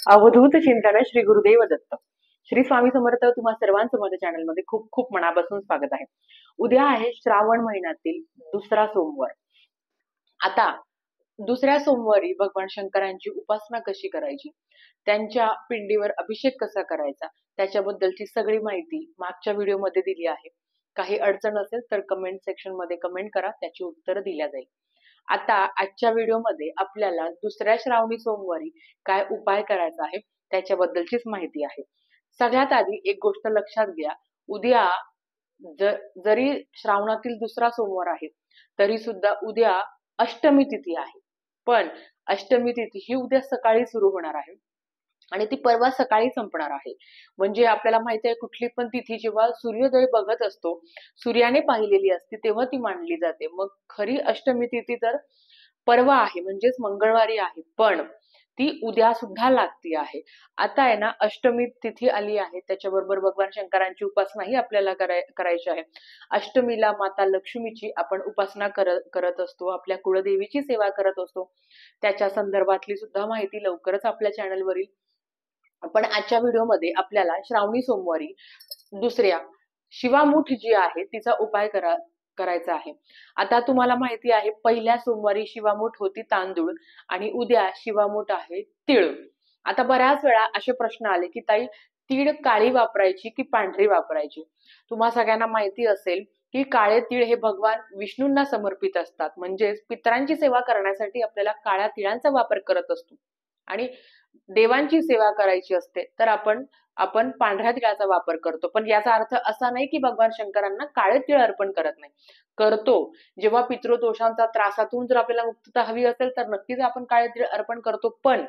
अवधूत चिंतन श्री गुरुदेव दत्त. श्री स्वामी समर्थ. तुम्हा सर्वांचं माझ्या चॅनलमध्ये खूप खूप मनापासून स्वागत आहे. उद्या आहे श्रावण महिन्यातील दुसरा सोमवार. आता दुसऱ्या सोमवारी भगवान शंकरांची उपासना कशी करायची, त्यांच्या पिंडीवर अभिषेक कसा करायचा, त्याच्याबद्दलची सगळी माहिती मागच्या व्हिडिओमध्ये दिली आहे. काही अडचण असेल तर कमेंट सेक्शन मध्ये कमेंट करा, त्याची उत्तरं दिल्या जाईल. आता आजच्या व्हिडिओमध्ये आपल्याला दुसऱ्या श्रावणी सोमवारी काय उपाय करायचा आहे त्याच्याबद्दलचीच माहिती आहे. सगळ्यात आधी एक गोष्ट लक्षात घ्या, उद्या जरी श्रावणातील दुसरा सोमवार आहे तरी सुद्धा उद्या अष्टमी तिथी आहे. पण अष्टमी तिथी ही उद्या सकाळी सुरू होणार आहे आणि ती परवा सकाळी संपणार आहे. म्हणजे आपल्याला माहिती आहे, कुठली पण तिथी जेव्हा सूर्योदय बघत असतो, सूर्याने पाहिलेली असते, तेव्हा ती मानली जाते. मग खरी अष्टमी तिथी तर परवा आहे, म्हणजेच मंगळवारी आहे, पण ती उद्या सुद्धा लागती आहे. आता आहे ना, अष्टमी तिथी आली आहे, त्याच्याबरोबर भगवान शंकरांची उपासनाही आपल्याला करायची आहे. अष्टमीला माता लक्ष्मीची आपण उपासना करत असतो, आपल्या कुळदेवीची सेवा करत असतो. त्याच्या संदर्भातली सुद्धा माहिती लवकरच आपल्या चॅनलवरील. पण आजच्या व्हिडिओमध्ये आपल्याला श्रावणी सोमवारी दुसऱ्या शिवामूठ जी आहे तिचा उपाय करायचा आहे. आता तुम्हाला माहिती आहे, पहिल्या सोमवारी शिवामूठ होती तांदूळ आणि उद्या शिवामूठ आहे तीळ. आता बऱ्याच वेळा असे प्रश्न आले की ताई, तीळ काळी वापरायची की पांढरी वापरायची? तुम्हा सगळ्यांना माहिती असेल की काळे तीळ हे भगवान विष्णूंना समर्पित असतात, म्हणजेच पितरांची सेवा करण्यासाठी आपल्याला काळ्या तिळांचा वापर करत असतो. आणि देवांची सेवा करायची असते तर आपण आपण पांढऱ्या तिळाचा वापर करतो. पण याचा अर्थ असा नाही की भगवान शंकरांना काळे तीळ अर्पण करत नाही, करतो. जेव्हा पितृदोषांचा त्रासातून जर आपल्याला मुक्तता हवी असेल तर नक्कीच आपण काळे तीळ अर्पण करतो. पण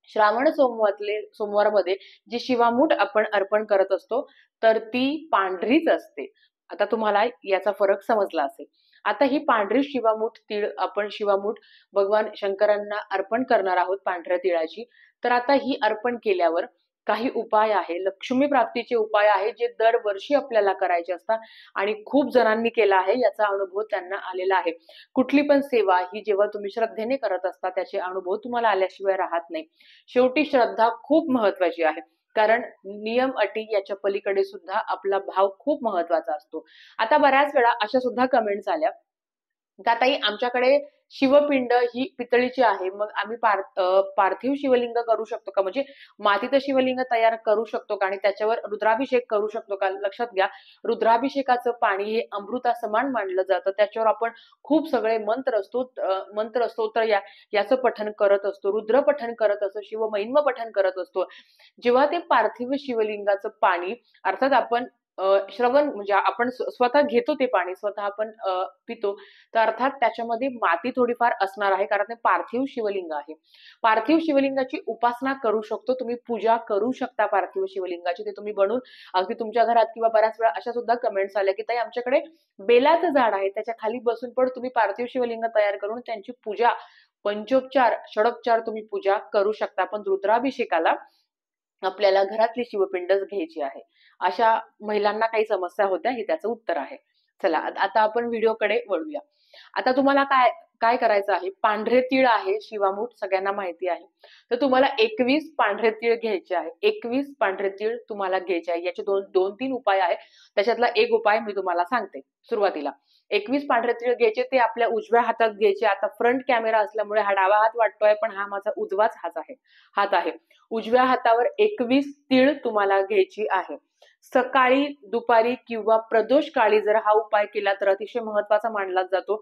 श्रावण सोमवारमध्ये जी शिवामूठ आपण अर्पण करत असतो तर ती पांढरीच असते. आता तुम्हाला याचा फरक समजला असेल. आता ही पांढरी शिवामूठ तीळ आपण शिवामूठ भगवान शंकरांना अर्पण करणार आहोत पांढऱ्या तिळाची. तर आता ही अर्पण केल्यावर काही उपाय आहे, लक्ष्मी प्राप्तीचे उपाय आहे, जे दरवर्षी आपल्याला करायचे असतात आणि खूप जणांनी केला आहे, याचा अनुभव त्यांना आलेला आहे. कुठली पण सेवा ही जेव्हा तुम्ही श्रद्धेने करत असता त्याचे अनुभव तुम्हाला आल्याशिवाय राहत नाही. शेवटी श्रद्धा खूप महत्वाची आहे, कारण नियम अटी याच्या पलीकडे सुद्धा आपला भाव खूप महत्वाचा असतो. आता बऱ्याच वेळा अशा सुद्धा कमेंट्स आल्या का ताई, आमच्याकडे शिवपिंड ही पितळीची आहे, मग आम्ही पार्थिव शिवलिंग करू शकतो का? म्हणजे मातीचं शिवलिंग तयार करू शकतो का आणि त्याच्यावर रुद्राभिषेक करू शकतो का? लक्षात घ्या, रुद्राभिषेकाचं पाणी हे अमृता समान मानलं जातं. त्याच्यावर आपण खूप सगळे मंत्र स्तोत्र याचं पठण करत असतो, रुद्र पठण करत असतो, शिवमहिम्न पठण करत असतो. जेव्हा ते पार्थिव शिवलिंगाचं पाणी अर्थात आपण श्रवण म्हणजे आपण स्वतः घेतो ते पाणी, स्वतः आपण पितो, तर अर्थात त्याच्यामध्ये माती थोडीफार असणार आहे, कारण ते पार्थिव शिवलिंग आहे. पार्थिव शिवलिंगाची उपासना करू शकतो, तुम्ही पूजा करू शकता पार्थिव शिवलिंगाची. ते तुम्ही बनवून अगदी तुमच्या घरात, किंवा बऱ्याच वेळा अशा सुद्धा कमेंट्स आल्या की ताई, आमच्याकडे बेलाचं झाड आहे, त्याच्या खाली बसून पण तुम्ही पार्थिव शिवलिंग तयार करून त्यांची पूजा, पंचोपचार षडोपचार तुम्ही पूजा करू शकता. पण रुद्राभिषेकाला आपल्याला घरातली शिवपिंडच घ्यायची आहे. अशा महिलांना काही समस्या होत्या, हे त्याचं उत्तर आहे. चला आता आपण व्हिडिओकडे वळूया. आता तुम्हाला काय काय करायचं आहे, पांढरे तीळ आहे शिवामूठ, सगळ्यांना माहिती आहे. तर तुम्हाला 21 पांढरे तीळ घ्यायचे आहे. 21 पांढरे तीळ तुम्हाला घ्यायचे आहे. याचे दोन तीन उपाय आहेत, त्याच्यातला एक उपाय मी तुम्हाला सांगते. सुरुवातीला 21 पांढरे तीळ घ्यायचे, ते आपल्या उजव्या हातात घ्यायचे. आता फ्रंट कॅमेरा असल्यामुळे हा डावा हात वाटतोय, पण हा माझा उजवाच हात आहे. उजव्या हातावर 21 तीळ तुम्हाला घ्यायची आहे. सकाळी, दुपारी किंवा प्रदोष काळी जर हा उपाय केला तर अतिशय महत्वाचा मानला जातो.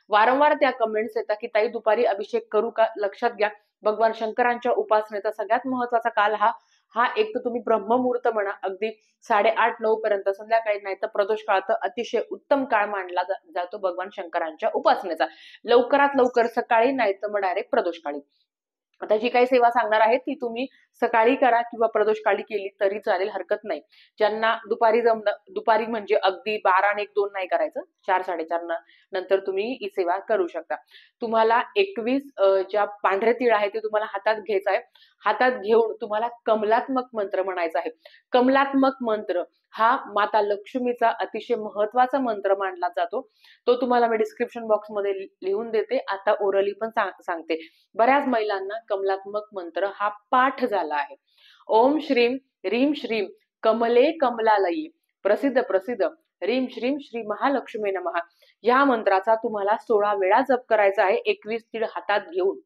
वारंवार त्या कमेंट्स येतात की ताई, दुपारी अभिषेक करू का? लक्षात घ्या, भगवान शंकरांच्या उपासनेचा सगळ्यात महत्वाचा काल हा एक तर तुम्ही ब्रह्ममुहूर्त म्हणा, अगदी 8:30-9 पर्यंत संध्याकाळी, नाही तर प्रदोष काळ तर अतिशय उत्तम काळ मानला जातो भगवान शंकरांच्या उपासनेचा. लवकरात लवकर सकाळी, नाही तर मग डायरेक्ट प्रदोष काळी. आता जी काही सेवा सांगणार आहे ती तुम्ही सकाळी करा किंवा प्रदोष काळी केली तरी चालेल, हरकत नाही. ज्यांना दुपारी जमलं, दुपारी म्हणजे अगदी 12 आणि 1-2 नाही करायचं, 4-4:30 नंतर तुम्ही ही सेवा करू शकता. तुम्हाला 21 ज्या पांढरे तीळ आहे ते तुम्हाला हातात घ्यायचं आहे. हातात घेऊन तुम्हाला कमलात्मक मंत्र म्हणायचा आहे. कमलात्मक मंत्र हा माता लक्ष्मीचा अतिशय महत्वाचा मंत्र मानला जातो. तो तुम्हाला मी डिस्क्रिप्शन बॉक्स मध्ये लिहून देते. आता ओरली पण सांगते. बऱ्याच महिलांना कमलात्मक मंत्र हा पाठ झाला आहे. ओम श्रीम रीम श्रीम कमले कमलालयी प्रसिद्ध प्रसिद्ध रीम श्रीम श्री महालक्ष्मी नमः या मंत्राचा तुम्हाला 16 वेळा जप करायचा आहे. 21 तीळ हातात घेऊन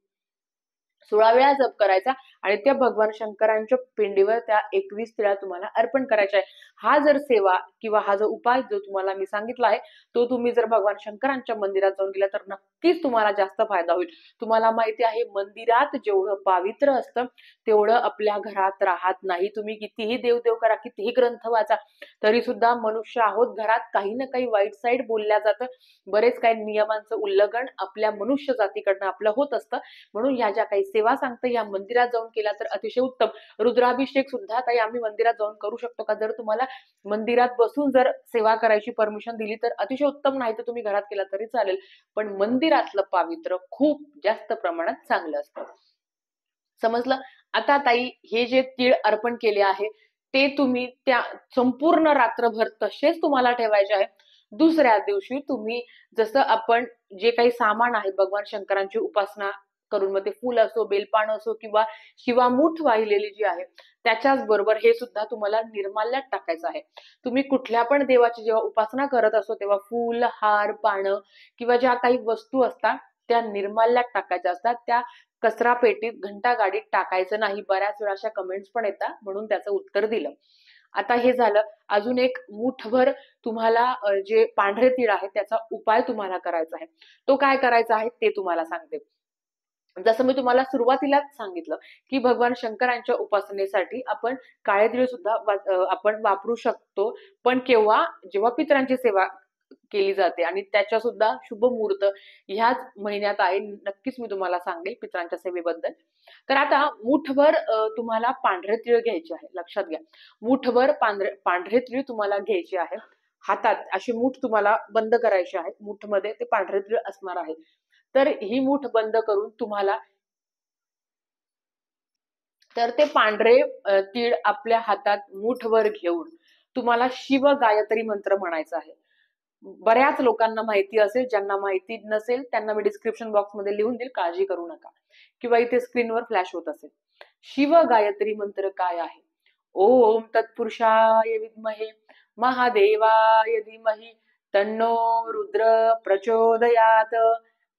16 वेळा जप करायचा आणि त्या भगवान शंकरांच्या पिंडीवर त्या 21 तिळा तुम्हाला अर्पण करायच्या आहे. हा जर सेवा किंवा हा जो उपाय जो तुम्हाला मी सांगितला आहे तो तुम्ही जर भगवान शंकरांच्या मंदिरात जाऊन केला तर नक्कीच तुम्हाला जास्त फायदा होईल. तुम्हाला माहिती आहे मंदिरात जेवढं पवित्र असतं तेवढं आपल्या घरात राहत नाही. तुम्ही कितीही देवदेव करा, कितीही ग्रंथ वाचा, तरी सुद्धा मनुष्य आहोत, घरात काही ना काही वाईट साईड बोलल्या जातं. बरेच काही नियमांचं उल्लंघन आपल्या मनुष्य जातीकडनं आपलं होत असतं. म्हणून ह्या ज्या काही सेवा सांगते या मंदिरात जाऊन केला तर अतिशय उत्तम. रुद्राभिषेक सुद्धा ताई आम्ही मंदिरात जाऊन करू शकतो का? जर तुम्हाला मंदिरात बसून जर सेवा करायची परमिशन दिली तर अतिशय उत्तम, नाही तर तुम्ही घरात केला तरी चालेल. पण मंदिरातलं पावित्र्य खूप जास्त प्रमाणात चांगलं असतं. समजलं? आता ताई हे जे तीळ अर्पण केले आहे ते तुम्ही त्या संपूर्ण रात्रभर तसेच तुम्हाला ठेवायचे आहे. दुसऱ्या दिवशी तुम्ही जसं आपण जे काही सामान आहे भगवान शंकरांची उपासना करून, मग ते फुल असो, बेलपान असो किंवा शिवामूठ वाहिलेली जी आहे त्याच्याच बरोबर हे सुद्धा तुम्हाला निर्माल्यात टाकायचं आहे. तुम्ही कुठल्या पण देवाची जेव्हा उपासना करत असो तेव्हा फूल, हार, पानं किंवा ज्या काही वस्तू असतात त्या निर्माल्यात टाकायच्या असतात. त्या कचरा पेटीत, घंटा गाडीत टाकायचं नाही. बऱ्याच वेळा अशा कमेंट्स पण येतात, म्हणून त्याचं उत्तर दिलं. आता हे झालं. अजून एक मुठभर तुम्हाला जे पांढरे तीळ आहे त्याचा उपाय तुम्हाला करायचा आहे. तो काय करायचा आहे ते तुम्हाला सांगते. जसं मी तुम्हाला सुरुवातीलाच सांगितलं की भगवान शंकरांच्या उपासनेसाठी आपण काळे तीळ सुद्धा आपण वापरू शकतो. पण केव्हा? जेव्हा पितरांची सेवा केली जाते आणि त्याच्या सुद्धा शुभ मुहूर्त ह्याच महिन्यात आहे. नक्कीच मी तुम्हाला सांगेल पितरांच्या सेवेबद्दल. तर आता मुठभर तुम्हाला पांढरे तीळ घ्यायचे आहे. लक्षात घ्या, मुठभर पांढरे तीळ तुम्हाला घ्यायचे आहे. हातात अशी मूठ तुम्हाला बंद करायची आहे. मूठमध्ये ते पांढरे तीळ असणार आहे. तर ही मूठ बंद करून तुम्हाला तर ते पांढरे तीळ आपल्या हातात मूठभर घेऊन तुम्हाला शिव गायत्री मंत्र म्हणायचा आहे. बऱ्याच लोकांना माहिती असेल, ज्यांना माहिती नसेल त्यांना मी डिस्क्रिप्शन बॉक्स मध्ये लिहून देईल, काळजी करू नका, किंवा इथे स्क्रीनवर फ्लॅश होत असेल. शिव गायत्री मंत्र काय आहे? ओम तत्पुरुषाय विद्महे महादेवाय धीमहि तन्नो रुद्र प्रचोदयात.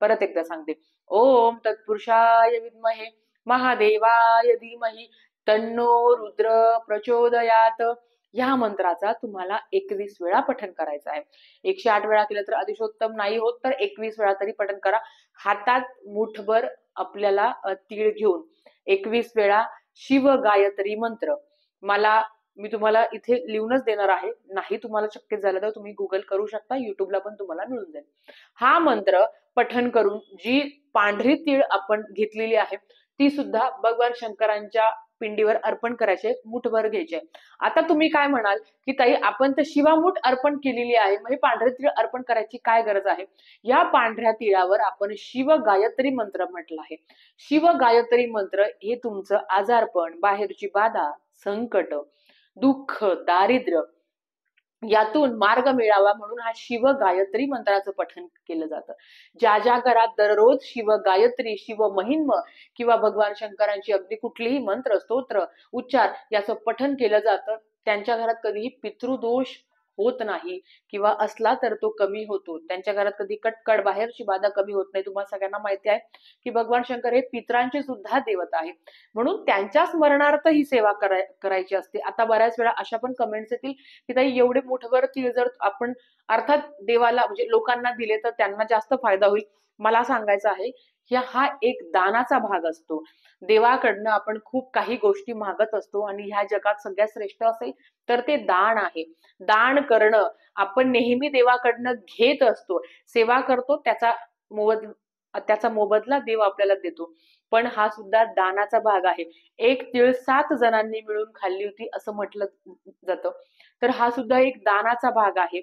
परत एकदा सांगते. ओम तत्पुरुषाय विद्महे महादेवाय धीमहि तन्नो रुद्र प्रचोदयात. या मंत्राचा तुम्हाला 21 वेळा पठण करायचं आहे. 108 वेळा केलं तर अतिशोत्तम, नाही होत तर 21 वेळा तरी पठण करा. हातात मुठभर आपल्याला तीळ घेऊन 21 वेळा शिव गायत्री मंत्र मी तुम्हाला इथे लिहूनच देणार आहे. नाही तुम्हाला शक्य झालं तर तुम्ही गुगल करू शकता, युट्यूबला पण तुम्हाला मिळून जाईल. हा मंत्र पठण करून जी पांढरी तीळ आपण घेतलेली आहे ती सुद्धा भगवान शंकरांच्या पिंडीवर अर्पण करायचे, मुठभर घ्यायचे. आता तुम्ही काय म्हणाल की ताई आपण तर शिवामूठ अर्पण केलेली आहे, मग हे पांढरे तीळ अर्पण करायची काय गरज आहे? या पांढऱ्या तिळावर आपण शिव गायत्री मंत्र म्हटलं आहे. शिव गायत्री मंत्र हे तुमचं आजारपण, बाहेरची बाधा, संकट, दुःख, दारिद्र्य यातून मार्ग मिळावा म्हणून हा शिव गायत्री मंत्राचं पठण केलं जातं. ज्या ज्या घरात दररोज शिव गायत्री, शिव महिम्न किंवा भगवान शंकरांची अगदी कुठलीही मंत्र, स्तोत्र, उच्चार याचं पठण केलं जातं त्यांच्या घरात कधीही पितृदोष होत नाही, किंवा असला तर तो कमी होतो. त्यांच्या घरात कधी कटकट, बाहेरची बाधा कमी होत नाही. तुम्हाला सगळ्यांना माहिती आहे की भगवान शंकर हे पितरांचे सुद्धा देवता आहेत, म्हणून त्यांच्या स्मरणार्थ ही सेवा करायची असते. आता बऱ्याच वेळा अशा पण कमेंट्स येतील की ताई एवढे मुठभर तीळ जर आपण अर्थात देवाला म्हणजे लोकांना दिले तर त्यांना जास्त फायदा होईल. मला सांगायचं आहे हा एक दानाचा भाग असतो. देवाकडनं आपण खूप काही गोष्टी मागत असतो आणि ह्या जगात सगळ्यात श्रेष्ठ असेल तर ते दान आहे. दान करणं आपण नेहमी देवाकडनं घेत असतो, सेवा करतो, त्याचा मोबदला देव आपल्याला देतो. पण हा सुद्धा दानाचा भाग आहे. एक तीळ 7 जणांनी मिळून खाल्ली होती असं म्हटलं जातं. तर हा सुद्धा एक दानाचा भाग आहे.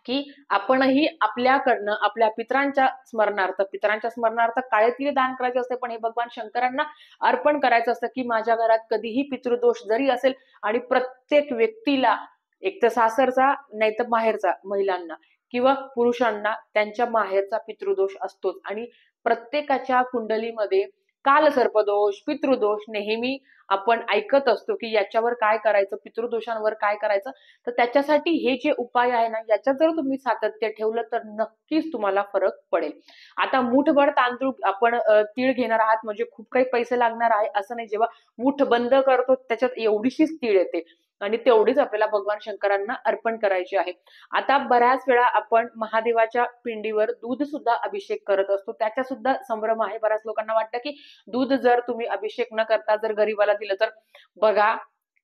की आपणही आपल्याकडनं आपल्या पितरांच्या स्मरणार्थ काळेतीळ दान करायचे असते, पण हे भगवान शंकरांना अर्पण करायचं असतं की माझ्या घरात कधीही पितृदोष जरी असेल आणि प्रत्येक व्यक्तीला एक तर सासरचा नाही तर माहेरचा महिलांना किंवा पुरुषांना त्यांच्या माहेरचा पितृदोष असतोच आणि प्रत्येकाच्या कुंडलीमध्ये कालसर्पदोष पितृदोष नेहमी आपण ऐकत असतो की याच्यावर काय करायचं, पितृदोषांवर काय करायचं. तर त्याच्यासाठी हे जे उपाय आहे ना, याच्यात जर तुम्ही सातत्य ठेवलं तर नक्कीच तुम्हाला फरक पडेल. आता मूठभर तांदूळ आपण तीळ घेणार आहात म्हणजे खूप काही पैसे लागणार आहे असं नाही. जेव्हा मूठ बंद करतो त्याच्यात एवढीशीच तीळ येते आणि तेवढीच आपल्याला भगवान शंकरांना अर्पण करायची आहे. आता बऱ्याच वेळा आपण महादेवाच्या पिंडीवर दूध सुद्धा अभिषेक करत असतो, त्याचा सुद्धा संभ्रम आहे. बऱ्याच लोकांना वाटतं की दूध जर तुम्ही अभिषेक न करता जर गरीबाला दिलं तर बघा,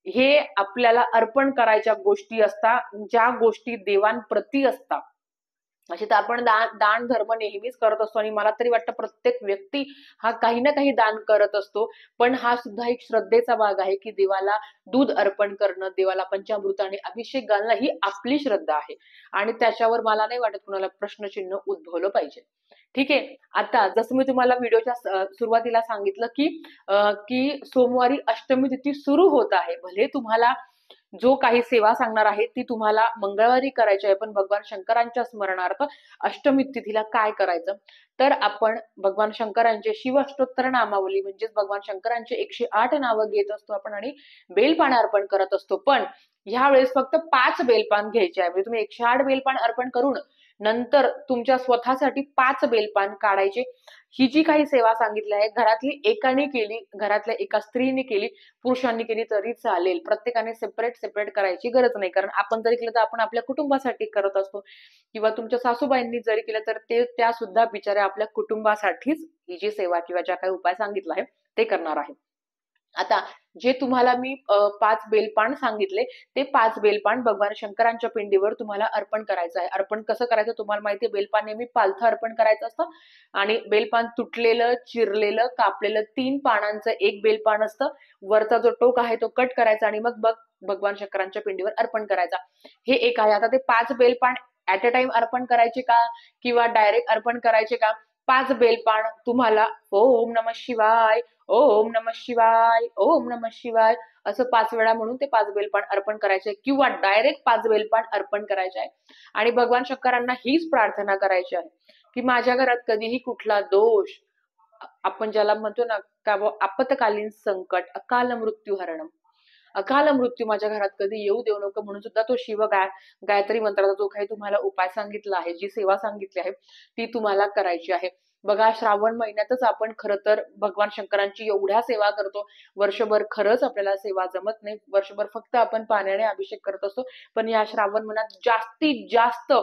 हे आपल्याला अर्पण करायच्या गोष्टी असतात, ज्या गोष्टी देवांप्रती असतात. असे तर आपण दान धर्म नेहमीच करत असतो आणि मला तरी वाटतं प्रत्येक व्यक्ती हा काही ना काही दान करत असतो. पण हा सुद्धा एक श्रद्धेचा भाग आहे की देवाला दूध अर्पण करणं, देवाला पंचामृताने अभिषेक घालणं ही आपली श्रद्धा आहे आणि त्याच्यावर मला नाही वाटत कुणाला प्रश्नचिन्ह उद्भवलं पाहिजे. ठीक आहे. आता जसं मी तुम्हाला व्हिडिओच्या सुरुवातीला सांगितलं की सोमवारी अष्टमी तिथी सुरू होत आहे. भले तुम्हाला जो काही सेवा सांगणार आहे ती तुम्हाला मंगळवारी करायची आहे, पण भगवान शंकरांच्या स्मरणार्थ अष्टमी तिथीला काय करायचं, तर आपण भगवान शंकरांचे शिवअष्टोत्तर नामावली म्हणजेच भगवान शंकरांचे 108 नावं घेत असतो आपण आणि बेलपान अर्पण करत असतो. पण ह्या वेळेस फक्त 5 बेलपान घ्यायचे आहे. म्हणजे तुम्ही 108 बेलपान अर्पण करून नंतर तुमच्या स्वतःसाठी 5 बेलपान काढायचे. ही जी काही सेवा सांगितली आहे घरातली एकाने केली, घरातल्या एका स्त्रीने केली, पुरुषांनी केली तरी चालेल. प्रत्येकाने सेपरेट करायची गरज नाही. कारण आपण जरी केलं तर आपण आपल्या कुटुंबासाठी करत असतो किंवा तुमच्या सासूबाईंनी जरी केलं तर ते त्या सुद्धा बिचाऱ्या आपल्या कुटुंबासाठीच ही जी सेवा किंवा ज्या काही उपाय सांगितला आहे ते करणार आहे. आता जे तुम्हाला मी 5 बेलपान सांगितले ते 5 बेलपान भगवान शंकरांच्या पिंडीवर तुम्हाला अर्पण करायचं आहे. अर्पण कसं करायचं तुम्हाला माहिती आहे. बेलपान नेहमी पालथं अर्पण करायचं असतं आणि बेलपान तुटलेलं, चिरलेलं, कापलेलं 3 पानांचं एक बेलपान असतं. वरचा जो टोक आहे तो कट करायचा आणि मग भगवान शंकरांच्या पिंडीवर अर्पण करायचा. हे एक आहे. आता ते 5 बेलपान ऍट अ टाइम अर्पण करायचे का किंवा डायरेक्ट अर्पण करायचे का? 5 बेलपान तुम्हाला ओम नमः शिवाय, ओम नमः शिवाय, ओम नमः शिवाय असं 5 वेळा म्हणून ते 5 बेलपान अर्पण करायचे किंवा डायरेक्ट 5 बेलपान अर्पण करायचे आहे आणि भगवान शंकरांना हीच प्रार्थना करायची आहे की माझ्या घरात कधीही कुठला दोष, आपण ज्याला म्हणतो ना का आपत्कालीन संकट, अकाल मृत्यू हरणम, अकाल मृत्यू माझ्या घरात कधी येऊ देऊ नको म्हणून सुद्धा तो गायत्री मंत्राचा जो काही तुम्हाला उपाय सांगितला आहे, जी सेवा सांगितली आहे ती तुम्हाला करायची आहे. बघा, श्रावण महिन्यातच आपण खरं तर भगवान शंकरांची एवढ्या सेवा करतो. वर्षभर खरंच आपल्याला सेवा जमत नाही. वर्षभर फक्त आपण पाण्याने अभिषेक करत असतो. पण या श्रावण महिन्यात जास्तीत जास्त,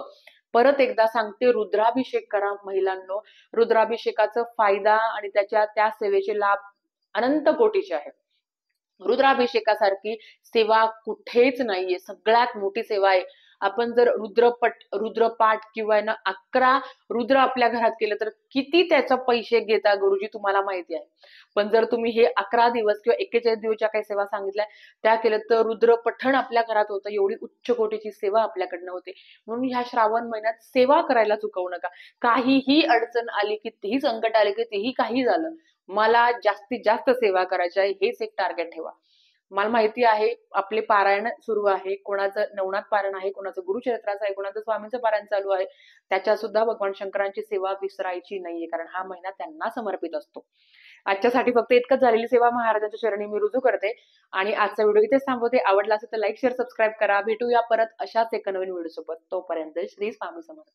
परत एकदा सांगते, रुद्राभिषेक करा महिलांनो. रुद्राभिषेकाचा फायदा आणि त्या सेवेचे लाभ अनंत कोटीचे आहेत. रुद्राभिषेकासारखी सेवा कुठेच नाहीये. सगळ्यात मोठी सेवा आहे. आपण जर रुद्रपाठ किंवा ना 11 रुद्र आपल्या घरात केलं तर किती त्याचा पैसे घेता गुरुजी तुम्हाला माहिती आहे. पण जर तुम्ही हे 11 दिवस किंवा 41 दिवसच्या काही सेवा सांगितल्या त्या केलं तर रुद्र पठण आपल्या घरात होतं. एवढी उच्च कोटीची सेवा आपल्याकडनं होते. म्हणून ह्या श्रावण महिन्यात सेवा करायला चुकवू नका. काहीही अडचण आली, कितीही संकट आले, कितीही काही झालं, मला जास्तीत जास्त सेवा करायची आहे हेच एक टार्गेट ठेवा. मला माहिती आहे आपले पारायण सुरू आहे, कोणाचं नवनाथ पारायण आहे, कोणाचं गुरुचरित्राचं आहे, कोणाचं स्वामींचं पारायण चालू आहे. त्याच्या सुद्धा भगवान शंकरांची सेवा विसरायची नाहीये कारण हा महिना त्यांना समर्पित असतो. आजच्यासाठी फक्त इतकंच. झालेली सेवा महाराजांच्या चरणी मी रुजू करते आणि आजचा व्हिडिओ इथेच थांबवते. आवडला असेल तर लाईक शेअर सबस्क्राईब करा. भेटूया परत अशाच एका नवीन व्हिडिओ सोबत. तोपर्यंत श्री स्वामी समर्थ.